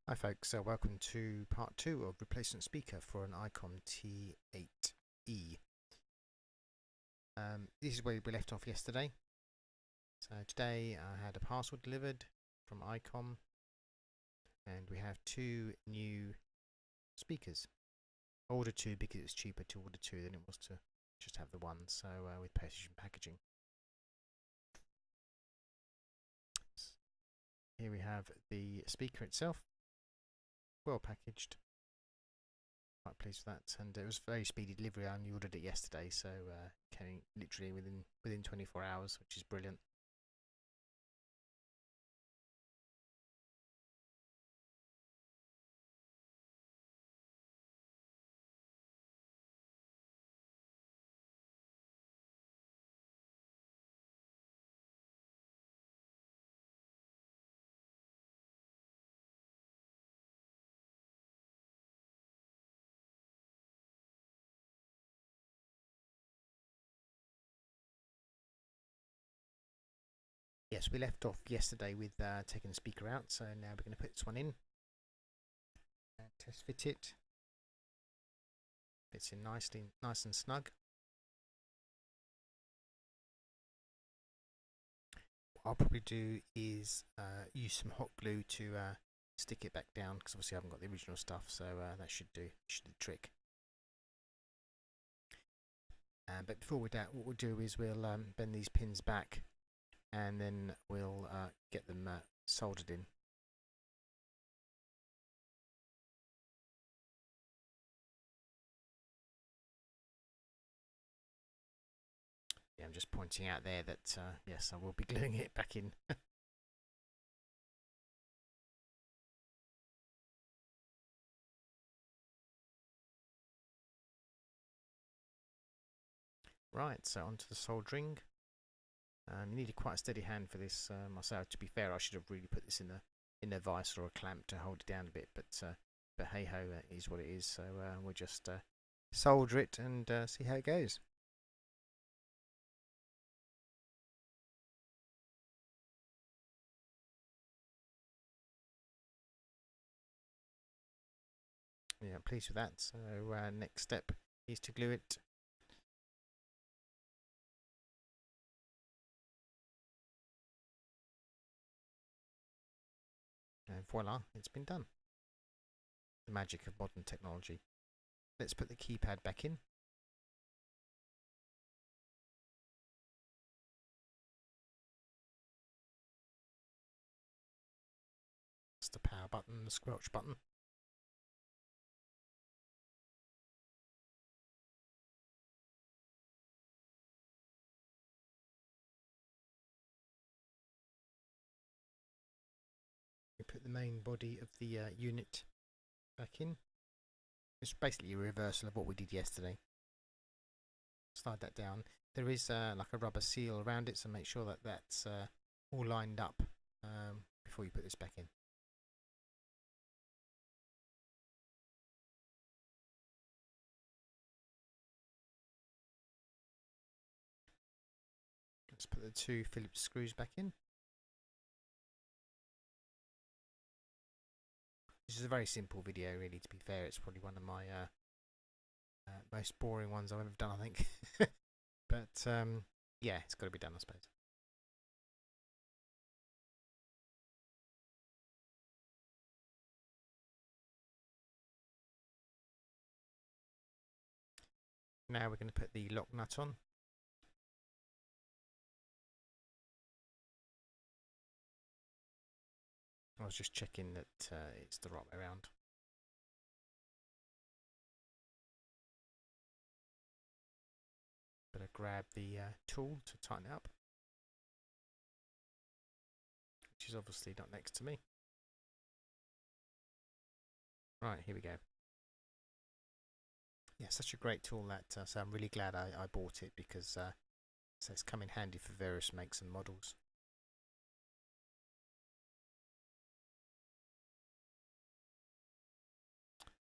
Hi folks, welcome to part 2 of replacement speaker for an Icom T8e. This is where we left off yesterday. So today I had a parcel delivered from Icom and we have 2 new speakers. I ordered 2 because it's cheaper to order 2 than it was to just have the one, so with postage and packaging. Here we have the speaker itself. Well packaged, quite pleased with that, and it was very speedy delivery. I only ordered it yesterday, so came literally within 24 hours, which is brilliant. Yes, we left off yesterday with taking the speaker out, so now we're going to put this one in and test fit it. Fits in nicely, nice and snug. What I'll probably do is use some hot glue to stick it back down, because obviously I haven't got the original stuff, so that should do the trick. But before we do that, what we'll do is we'll bend these pins back and then we'll get them soldered in. Yeah, I'm just pointing out there that yes, I will be gluing it back in. Right, so onto the soldering. You need quite a steady hand for this. Myself, to be fair, I should have really put this in a vise or a clamp to hold it down a bit, but hey ho, it is what it is. So we'll just solder it and see how it goes. Yeah, pleased with that. So next step is to glue it. And voila, it's been done. The magic of modern technology. Let's put the keypad back in. It's the power button, the squelch button. We put the main body of the unit back in. It's basically a reversal of what we did yesterday. Slide that down. There is like a rubber seal around it, so make sure that that's all lined up before you put this back in. Let's put the 2 Phillips screws back in. This is a very simple video, really, to be fair. It's probably one of my most boring ones I've ever done, I think. But yeah, it's got to be done, I suppose. Now we're going to put the lock nut on. I was just checking that it's the right way around. Better grab the tool to tighten it up, which is obviously not next to me. Right, here we go. Yeah, such a great tool that, so I'm really glad I bought it, because so it's come in handy for various makes and models.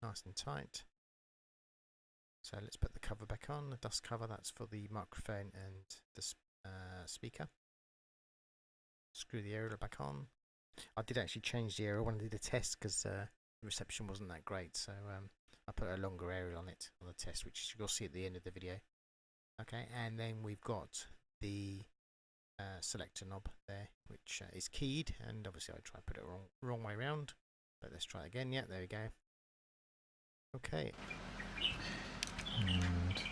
Nice and tight. So let's put the cover back on, the dust cover. That's for the microphone and the speaker. Screw the aerial back on. I did actually change the area when I did the test because the reception wasn't that great, so I put a longer area on it on the test, which you'll see at the end of the video. Okay, and then we've got the selector knob there, which is keyed, and obviously I try and put it wrong way around, but let's try again. Yeah, there we go. Okay. And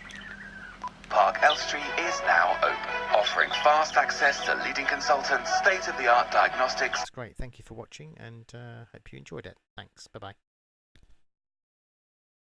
Park Elstree is now open, offering fast access to leading consultants, state-of-the-art diagnostics. that's great. Thank you for watching, and hope you enjoyed it. Thanks. Bye bye.